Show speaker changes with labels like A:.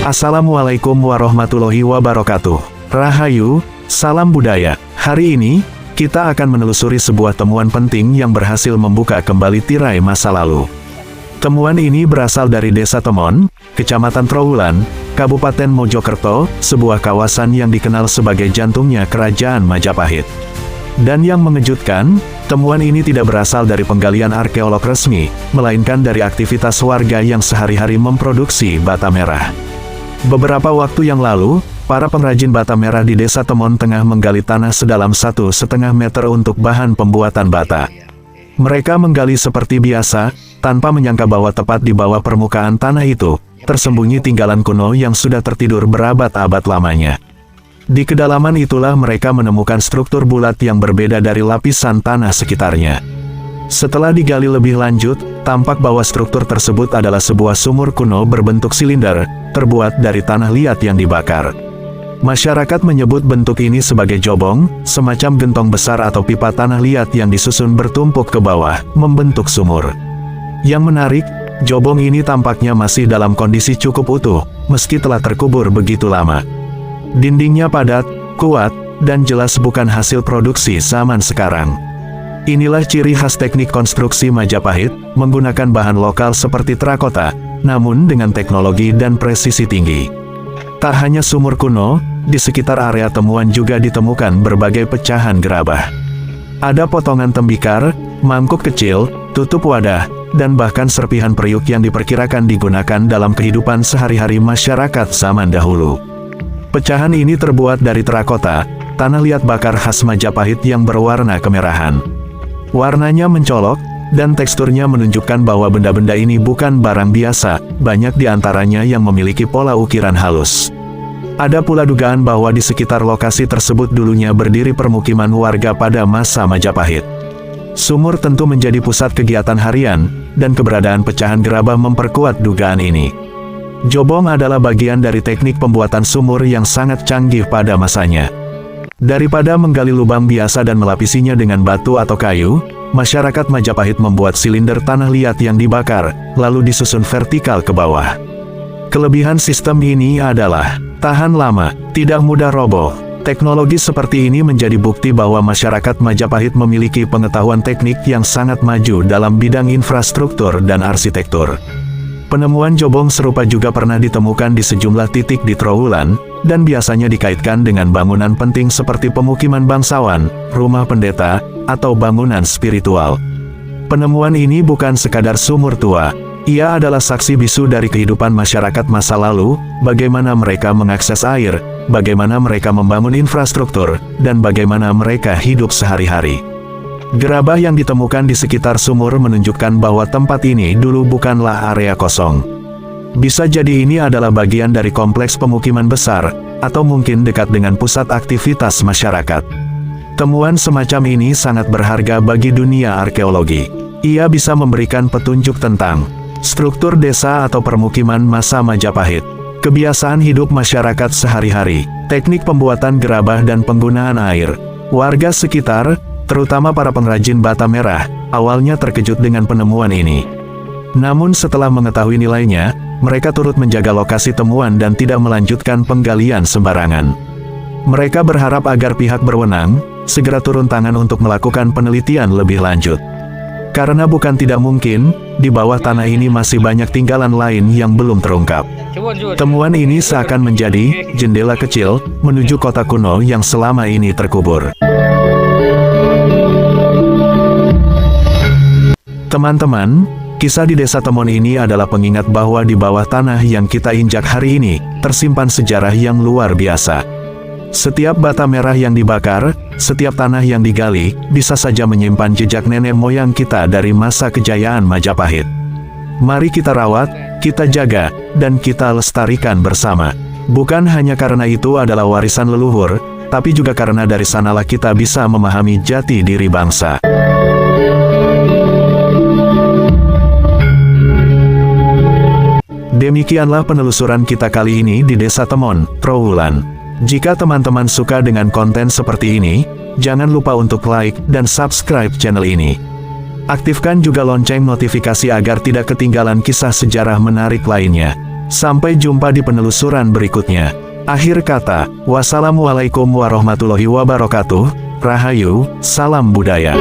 A: Assalamualaikum warahmatullahi wabarakatuh. Rahayu, salam budaya. Hari ini, kita akan menelusuri sebuah temuan penting yang berhasil membuka kembali tirai masa lalu. Temuan ini berasal dari Desa Temon, Kecamatan Trowulan, Kabupaten Mojokerto, sebuah kawasan yang dikenal sebagai jantungnya Kerajaan Majapahit. Dan yang mengejutkan, temuan ini tidak berasal dari penggalian arkeolog resmi, melainkan dari aktivitas warga yang sehari-hari memproduksi bata merah. Beberapa waktu yang lalu, para pengrajin bata merah di Desa Temon tengah menggali tanah sedalam 1,5 meter untuk bahan pembuatan bata. Mereka menggali seperti biasa, tanpa menyangka bahwa tepat di bawah permukaan tanah itu, tersembunyi tinggalan kuno yang sudah tertidur berabad-abad lamanya. Di kedalaman itulah mereka menemukan struktur bulat yang berbeda dari lapisan tanah sekitarnya. Setelah digali lebih lanjut, tampak bahwa struktur tersebut adalah sebuah sumur kuno berbentuk silinder, terbuat dari tanah liat yang dibakar. Masyarakat menyebut bentuk ini sebagai jobong, semacam gentong besar atau pipa tanah liat yang disusun bertumpuk ke bawah, membentuk sumur. Yang menarik, jobong ini tampaknya masih dalam kondisi cukup utuh, meski telah terkubur begitu lama. Dindingnya padat, kuat, dan jelas bukan hasil produksi zaman sekarang. Inilah ciri khas teknik konstruksi Majapahit, menggunakan bahan lokal seperti terakota, namun dengan teknologi dan presisi tinggi. Tak hanya sumur kuno, di sekitar area temuan juga ditemukan berbagai pecahan gerabah. Ada potongan tembikar, mangkuk kecil, tutup wadah, dan bahkan serpihan periuk yang diperkirakan digunakan dalam kehidupan sehari-hari masyarakat zaman dahulu. Pecahan ini terbuat dari terakota, tanah liat bakar khas Majapahit yang berwarna kemerahan. Warnanya mencolok, dan teksturnya menunjukkan bahwa benda-benda ini bukan barang biasa, banyak di antaranya yang memiliki pola ukiran halus. Ada pula dugaan bahwa di sekitar lokasi tersebut dulunya berdiri permukiman warga pada masa Majapahit. Sumur tentu menjadi pusat kegiatan harian, dan keberadaan pecahan gerabah memperkuat dugaan ini. Jobong adalah bagian dari teknik pembuatan sumur yang sangat canggih pada masanya. Daripada menggali lubang biasa dan melapisinya dengan batu atau kayu, masyarakat Majapahit membuat silinder tanah liat yang dibakar, lalu disusun vertikal ke bawah. Kelebihan sistem ini adalah tahan lama, tidak mudah roboh. Teknologi seperti ini menjadi bukti bahwa masyarakat Majapahit memiliki pengetahuan teknik yang sangat maju dalam bidang infrastruktur dan arsitektur. Penemuan jobong serupa juga pernah ditemukan di sejumlah titik di Trowulan, dan biasanya dikaitkan dengan bangunan penting seperti pemukiman bangsawan, rumah pendeta, atau bangunan spiritual. Penemuan ini bukan sekadar sumur tua, ia adalah saksi bisu dari kehidupan masyarakat masa lalu, bagaimana mereka mengakses air, bagaimana mereka membangun infrastruktur, dan bagaimana mereka hidup sehari-hari. Gerabah yang ditemukan di sekitar sumur menunjukkan bahwa tempat ini dulu bukanlah area kosong. Bisa jadi ini adalah bagian dari kompleks pemukiman besar, atau mungkin dekat dengan pusat aktivitas masyarakat. Temuan semacam ini sangat berharga bagi dunia arkeologi. Ia bisa memberikan petunjuk tentang struktur desa atau permukiman masa Majapahit, kebiasaan hidup masyarakat sehari-hari, teknik pembuatan gerabah dan penggunaan air. Warga sekitar, terutama para pengrajin bata merah, awalnya terkejut dengan penemuan ini. Namun setelah mengetahui nilainya, mereka turut menjaga lokasi temuan dan tidak melanjutkan penggalian sembarangan. Mereka berharap agar pihak berwenang segera turun tangan untuk melakukan penelitian lebih lanjut. Karena bukan tidak mungkin, di bawah tanah ini masih banyak tinggalan lain yang belum terungkap. Temuan ini seakan menjadi jendela kecil menuju kota kuno yang selama ini terkubur. Teman-teman, kisah di Desa Temon ini adalah pengingat bahwa di bawah tanah yang kita injak hari ini, tersimpan sejarah yang luar biasa. Setiap bata merah yang dibakar, setiap tanah yang digali, bisa saja menyimpan jejak nenek moyang kita dari masa kejayaan Majapahit. Mari kita rawat, kita jaga, dan kita lestarikan bersama. Bukan hanya karena itu adalah warisan leluhur, tapi juga karena dari sanalah kita bisa memahami jati diri bangsa. Demikianlah penelusuran kita kali ini di Desa Temon, Trowulan. Jika teman-teman suka dengan konten seperti ini, jangan lupa untuk like dan subscribe channel ini. Aktifkan juga lonceng notifikasi agar tidak ketinggalan kisah sejarah menarik lainnya. Sampai jumpa di penelusuran berikutnya. Akhir kata, wassalamualaikum warahmatullahi wabarakatuh. Rahayu, salam budaya.